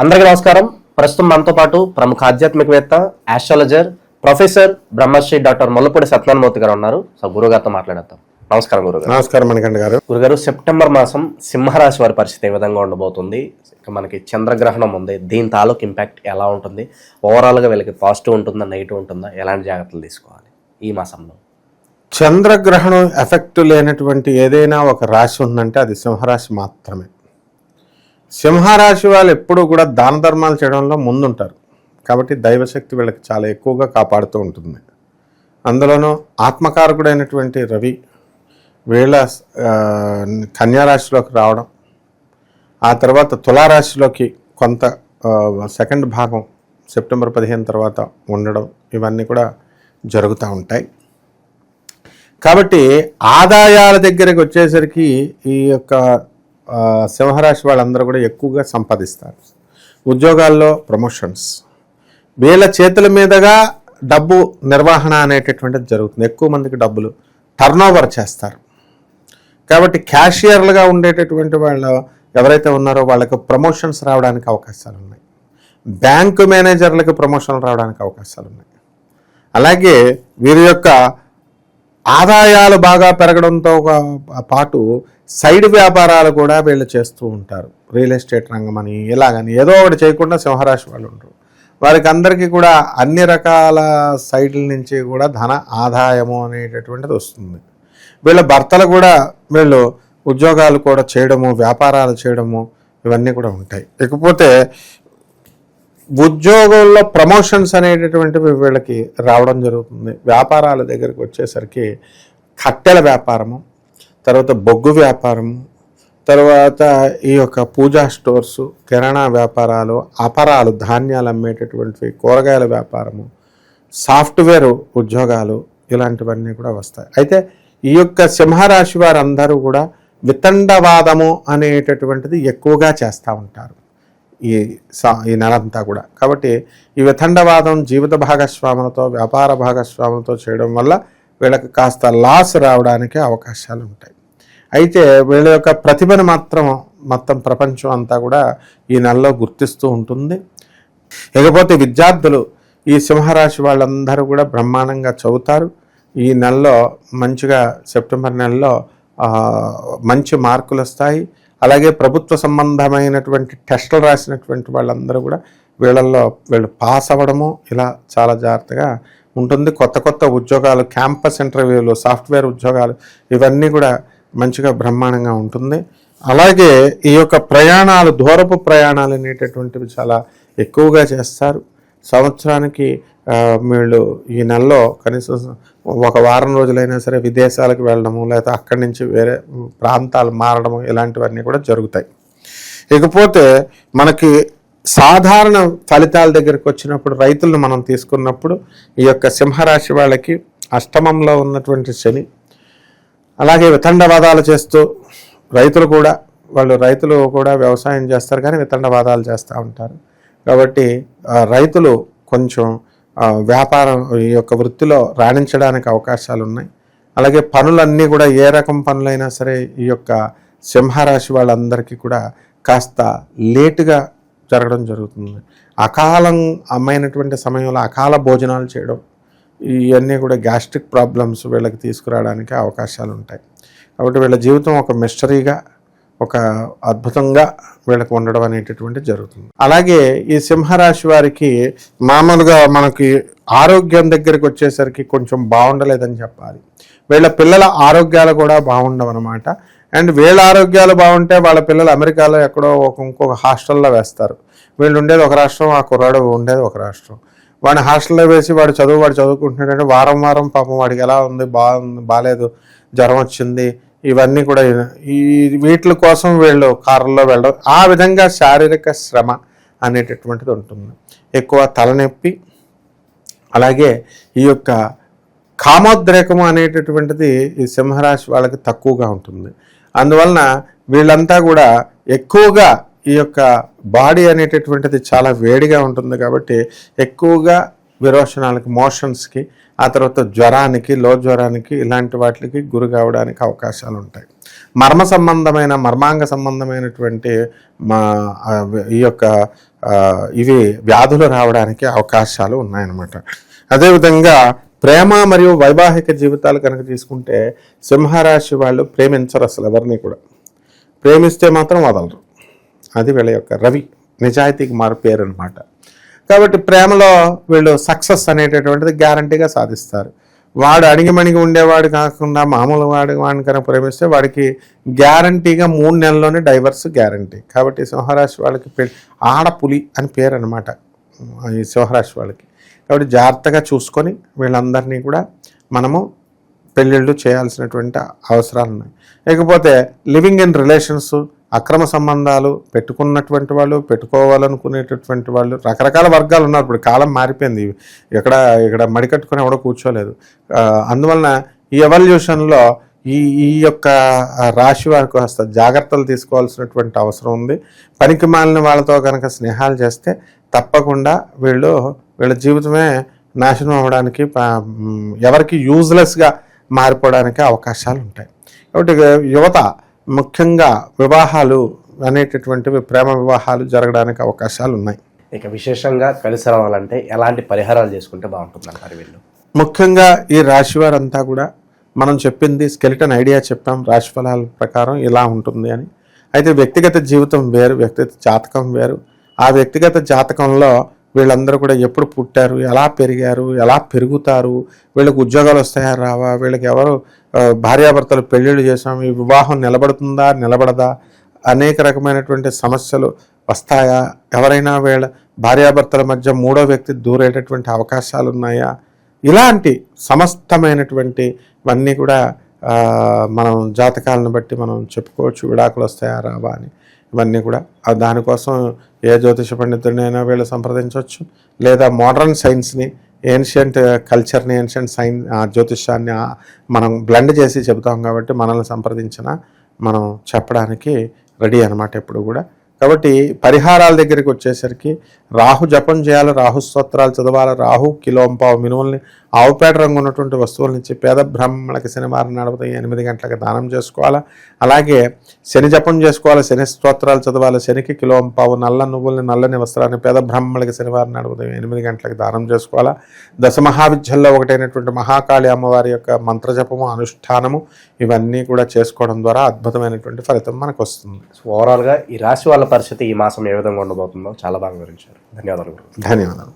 అందరికీ నమస్కారం. ప్రస్తుతం మనతో పాటు ప్రముఖ ఆధ్యాత్మికవేత్త, astrologer, professor Brahmasri doctor Mullapudi Satyanarayanamurthy garu ఉన్నారు. సో గురుగారితో మాట్లాడతాం. నమస్కారం గురుగారు. నమస్కారం మణికంఠ గారు. గురుగారు, సెప్టెంబర్ మాసం సింహరాశి వారి పరిస్థితి ఏ విధంగా ఉండబోతుంది? మనకి చంద్రగ్రహణం ఉంది, దీని తాలూకు ఇంపాక్ట్ ఎలా ఉంటుంది? ఓవరాల్గా వీళ్ళకి పాజిటివ్ ఉంటుందా, నెగిటివ్ ఉంటుందా? ఎలాంటి జాగ్రత్తలు తీసుకోవాలి ఈ మాసంలో? చంద్రగ్రహణం ఎఫెక్ట్ లేనటువంటి ఏదైనా ఒక రాశి ఉందంటే అది సింహరాశి మాత్రమే. సింహరాశి వాళ్ళు ఎప్పుడూ కూడా దాన ధర్మాలు చేయడంలో ముందుంటారు కాబట్టి దైవశక్తి వీళ్ళకి చాలా ఎక్కువగా కాపాడుతూ ఉంటుంది. అందులోనూ ఆత్మకారకుడైనటువంటి రవి వీళ్ళ కన్యారాశిలోకి రావడం, ఆ తర్వాత తులారాశిలోకి కొంత సెకండ్ భాగం సెప్టెంబర్ 15 తర్వాత ఉండడం, ఇవన్నీ కూడా జరుగుతూ ఉంటాయి. కాబట్టి ఆదాయాల దగ్గరికి వచ్చేసరికి ఈ యొక్క సింహరాశి వాళ్ళందరూ కూడా ఎక్కువగా సంపాదిస్తారు. ఉద్యోగాల్లో ప్రమోషన్స్, వీళ్ళ చేతుల మీదుగా డబ్బు నిర్వహణ అనేటటువంటిది జరుగుతుంది. ఎక్కువ మందికి డబ్బులు టర్నోవర్ చేస్తారు కాబట్టి క్యాషియర్లుగా ఉండేటటువంటి వాళ్ళు ఎవరైతే ఉన్నారో వాళ్ళకి ప్రమోషన్స్ రావడానికి అవకాశాలు ఉన్నాయి. బ్యాంకు మేనేజర్లకు ప్రమోషన్లు రావడానికి అవకాశాలు ఉన్నాయి. అలాగే వీరి యొక్క ఆదాయాలు బాగా పెరగడంతో పాటు సైడ్ వ్యాపారాలు కూడా వీళ్ళు చేస్తూ ఉంటారు. రియల్ ఎస్టేట్ రంగం అని ఇలాగని ఏదో ఒకటి చేయకుండా సింహరాశి వాళ్ళు ఉంటారు. వారికి అందరికీ కూడా అన్ని రకాల సైడ్ల నుంచి కూడా ధన ఆదాయము అనేటటువంటిది వస్తుంది. వీళ్ళ భర్తలు కూడా వీళ్ళు ఉద్యోగాలు కూడా చేయడము, వ్యాపారాలు చేయడము, ఇవన్నీ కూడా ఉంటాయి. ఇకపోతే ఉద్యోగంలో ప్రమోషన్స్ అనేటటువంటివి వీళ్ళకి రావడం జరుగుతుంది. వ్యాపారాల దగ్గరికి వచ్చేసరికి కట్టెల వ్యాపారము, తర్వాత బొగ్గు వ్యాపారము, తర్వాత ఈ యొక్క పూజా స్టోర్సు, కిరాణా వ్యాపారాలు, అపరాలు, ధాన్యాలు అమ్మేటటువంటివి, కూరగాయల వ్యాపారము, సాఫ్ట్వేర్ ఉద్యోగాలు, ఇలాంటివన్నీ కూడా వస్తాయి. అయితే ఈ యొక్క సింహరాశి వారందరూ కూడా వితండవాదము అనేటటువంటిది ఎక్కువగా చేస్తూ ఉంటారు ఈ నెలంతా కూడా. కాబట్టి ఈ వితండవాదం జీవిత భాగస్వాములతో, వ్యాపార భాగస్వాములతో చేయడం వల్ల వీళ్ళకి కాస్త లాస్ రావడానికి అవకాశాలు ఉంటాయి. అయితే వీళ్ళ యొక్క ప్రతిభను మొత్తం ప్రపంచం అంతా కూడా ఈ నెలలో గుర్తిస్తూ ఉంటుంది. ఇకపోతే విద్యార్థులు, ఈ సింహరాశి వాళ్ళందరూ కూడా బ్రహ్మాండంగా చదువుతారు. ఈ నెలలో మంచిగా సెప్టెంబర్ నెలలో మంచి మార్కులు వస్తాయి. అలాగే ప్రభుత్వ సంబంధమైనటువంటి టెస్టులు రాసినటువంటి వాళ్ళందరూ కూడా వీళ్ళు పాస్ అవ్వడము ఇలా చాలా జాగ్రత్తగా ఉంటుంది. కొత్త ఉద్యోగాలు, క్యాంపస్ ఇంటర్వ్యూలు, సాఫ్ట్వేర్ ఉద్యోగాలు, ఇవన్నీ కూడా మంచిగా బ్రహ్మాండంగా ఉంటుంది. అలాగే ఈ యొక్క ప్రయాణాలు, దూరపు ప్రయాణాలు అనేటటువంటివి చాలా ఎక్కువగా చేస్తారు. సంవత్సరానికి వీళ్ళు ఈ నెలలో కనీసం ఒక వారం రోజులైనా సరే విదేశాలకు వెళ్ళడము, లేదా అక్కడి నుంచి వేరే ప్రాంతాలు మారడము, ఇలాంటివన్నీ కూడా జరుగుతాయి. ఇకపోతే మనకి సాధారణ ఫలితాల దగ్గరికి వచ్చినప్పుడు, రైతులను మనం తీసుకున్నప్పుడు, ఈ యొక్క సింహరాశి వాళ్ళకి అష్టమంలో ఉన్నటువంటి శని, అలాగే వితండవాదాలు చేస్తూ రైతులు కూడా వ్యవసాయం చేస్తారు కానీ వితండవాదాలు చేస్తూ ఉంటారు. కాబట్టి రైతులు కొంచెం వ్యాపారం, ఈ యొక్క వృత్తిలో రాణించడానికి అవకాశాలు ఉన్నాయి. అలాగే పనులన్నీ కూడా, ఏ రకం పనులైనా సరే ఈ యొక్క సింహరాశి వాళ్ళందరికీ కూడా కాస్త లేటుగా జరగడం జరుగుతుంది. అకాలం అమ్మైనటువంటి సమయంలో అకాల భోజనాలు చేయడం, ఇవన్నీ కూడా గ్యాస్ట్రిక్ ప్రాబ్లమ్స్ వీళ్ళకి తీసుకురావడానికి అవకాశాలు ఉంటాయి. కాబట్టి వీళ్ళ జీవితం ఒక మిస్టరీగా, ఒక అద్భుతంగా వీళ్ళకి ఉండడం అనేటటువంటి జరుగుతుంది. అలాగే ఈ సింహరాశి వారికి మామూలుగా మనకి ఆరోగ్యం దగ్గరికి వచ్చేసరికి కొంచెం బాగుండలేదని చెప్పాలి. వీళ్ళ పిల్లల ఆరోగ్యాలు కూడా బాగుండవు అనమాట. అండ్ వీళ్ళ ఆరోగ్యాలు బాగుంటే వాళ్ళ పిల్లలు అమెరికాలో ఎక్కడో ఇంకొక హాస్టల్లో వేస్తారు. వీళ్ళు ఉండేది ఒక రాష్ట్రం, ఆ కుర్రాడు ఉండేది ఒక రాష్ట్రం. వాడిని హాస్టల్లో వేసి వాడు చదువుకుంటున్నాడంటే వారం పాపం వాడికి ఎలా ఉంది, బాగాలేదు, జ్వరం వచ్చింది, ఇవన్నీ కూడా వీటి కోసం వీళ్ళు కారులో వెళ్ళడం, ఆ విధంగా శారీరక శ్రమ అనేటటువంటిది ఉంటుంది. ఎక్కువ తలనొప్పి, అలాగే ఈ యొక్క కామోద్రేకము అనేటటువంటిది ఈ సింహరాశి వాళ్ళకి తక్కువగా ఉంటుంది. అందువలన వీళ్ళంతా కూడా ఎక్కువగా ఈ యొక్క బాడీ అనేటటువంటిది చాలా వేడిగా ఉంటుంది కాబట్టి ఎక్కువగా విరోచనాలకి, మోషన్స్కి, ఆ తర్వాత జ్వరానికి, లో జ్వరానికి, ఇలాంటి వాటికి గురి కావడానికి అవకాశాలు ఉంటాయి. మర్మాంగ సంబంధమైనటువంటి ఈ యొక్క ఇవి వ్యాధులు రావడానికి అవకాశాలు ఉన్నాయన్నమాట. అదేవిధంగా ప్రేమ మరియు వైవాహిక జీవితాలు కనుక తీసుకుంటే సింహరాశి వాళ్ళు ప్రేమించరు అసలు ఎవరిని కూడా. ప్రేమిస్తే మాత్రం వదలరు. అది వీళ్ళ యొక్క రవి నిజాయితీకి మారు పేరు అనమాట. కాబట్టి ప్రేమలో వీళ్ళు సక్సెస్ అనేటటువంటిది గ్యారంటీగా సాధిస్తారు. వాడు అణిగిమణిగి ఉండేవాడు కాకుండా మామూలు వాడిని కనుక ప్రేమిస్తే వాడికి గ్యారంటీగా 3 నెలల్లోనే డైవర్స్ గ్యారంటీ. కాబట్టి సింహరాశి వాళ్ళకి ఆడపులి అని పేరు అనమాట ఈ సింహరాశి వాళ్ళకి. కాబట్టి జాగ్రత్తగా చూసుకొని వీళ్ళందరినీ కూడా మనము పెళ్ళిళ్ళు చేయాల్సినటువంటి అవసరాలు ఉన్నాయి. లేకపోతే లివింగ్ ఇన్ రిలేషన్స్, అక్రమ సంబంధాలు పెట్టుకున్నటువంటి వాళ్ళు, పెట్టుకోవాలనుకునేటటువంటి వాళ్ళు, రకరకాల వర్గాలు ఉన్నారు. ఇప్పుడు కాలం మారిపోయింది. ఇక్కడ మడికట్టుకుని ఎవడో కూర్చోలేదు. అందువలన ఈ ఎవల్యూషన్లో ఈ యొక్క రాశి వారికి కాస్త జాగ్రత్తలు తీసుకోవాల్సినటువంటి అవసరం ఉంది. పనికి మాలిన వాళ్ళతో కనుక స్నేహాలు చేస్తే తప్పకుండా వీళ్ళ జీవితమే నాశనం అవ్వడానికి, ఎవరికి యూజ్లెస్గా మారిపోవడానికి అవకాశాలు ఉంటాయి. కాబట్టి యువత ముఖ్యంగా వివాహాలు అనేటటువంటివి, ప్రేమ వివాహాలు జరగడానికి అవకాశాలు ఉన్నాయి. ఇక విశేషంగా కలిసి రావాలంటే ఎలాంటి పరిహారాలు చేసుకుంటే బాగుంటుంది అంటారు వీళ్ళు? ముఖ్యంగా ఈ రాశి వారంతా కూడా మనం చెప్పింది స్కెలిటన్ ఐడియా చెప్పాం, రాశి ఫలాల ప్రకారం ఇలా ఉంటుంది అని. అయితే వ్యక్తిగత జీవితం వేరు, వ్యక్తిగత జాతకం వేరు. ఆ వ్యక్తిగత జాతకంలో వీళ్ళందరూ కూడా ఎప్పుడు పుట్టారు, ఎలా పెరిగారు, ఎలా పెరుగుతారు, వీళ్ళకి ఉద్యోగాలు వస్తాయా రావా, వీళ్ళకి ఎవరు భార్యాభర్తలు పెళ్ళిళ్ళు చేసాం, ఈ వివాహం నిలబడుతుందా నిలబడదా, అనేక రకమైనటువంటి సమస్యలు వస్తాయా, ఎవరైనా వీళ్ళ భార్యాభర్తల మధ్య 3వ వ్యక్తి దూరేటటువంటి అవకాశాలు ఉన్నాయా, ఇలాంటి సమస్తమైనటువంటి ఇవన్నీ కూడా మనం జాతకాలను బట్టి మనం చెప్పుకోవచ్చు. విడాకులు వస్తాయా రావా అని ఇవన్నీ కూడా. దానికోసం ఏ జ్యోతిష పండితుడినైనా వీళ్ళు సంప్రదించవచ్చు, లేదా మోడర్న్ సైన్స్ని, ఏన్షియంట్ కల్చర్ని, ఏన్షియంట్ జ్యోతిషాన్ని మనం బ్లెండ్ చేసి చెబుతాం. కాబట్టి మనల్ని సంప్రదించిన మనం చెప్పడానికి రెడీ అనమాట ఎప్పుడు కూడా. కాబట్టి పరిహారాల దగ్గరికి వచ్చేసరికి రాహు జపం చేయాలి, రాహు స్తోత్రాలు చదవాలి, రాహు కిలోంపావు మినుముల్ని, ఆవుపేట రంగు ఉన్నటువంటి వస్తువుల నుంచి పేద బ్రాహ్మణులకి శనివారం నడపతాయి 8 గంటలకు దానం చేసుకోవాలా. అలాగే శని జపం చేసుకోవాలి, శని స్తోత్రాలు చదవాలి, శనికి కిలోంపావు నల్ల నువ్వుల్ని, నల్లని వస్త్రాన్ని పేద బ్రాహ్మణులకి శనివారం నడపతాయి 8 గంటలకు దానం చేసుకోవాలా. దశమహావిద్యల్లో ఒకటైనటువంటి మహాకాళి అమ్మవారి యొక్క మంత్రజపము, అనుష్ఠానము ఇవన్నీ కూడా చేసుకోవడం ద్వారా అద్భుతమైనటువంటి ఫలితం మనకు వస్తుంది. ఓవరాల్గా ఈ రాశి వాళ్ళ పరిస్థితి ఈ మాసం ఏ విధంగా ఉండబోతుందో చాలా బాగా వివరించారు. ధన్యవాదాలు. ధన్యవాదాలు.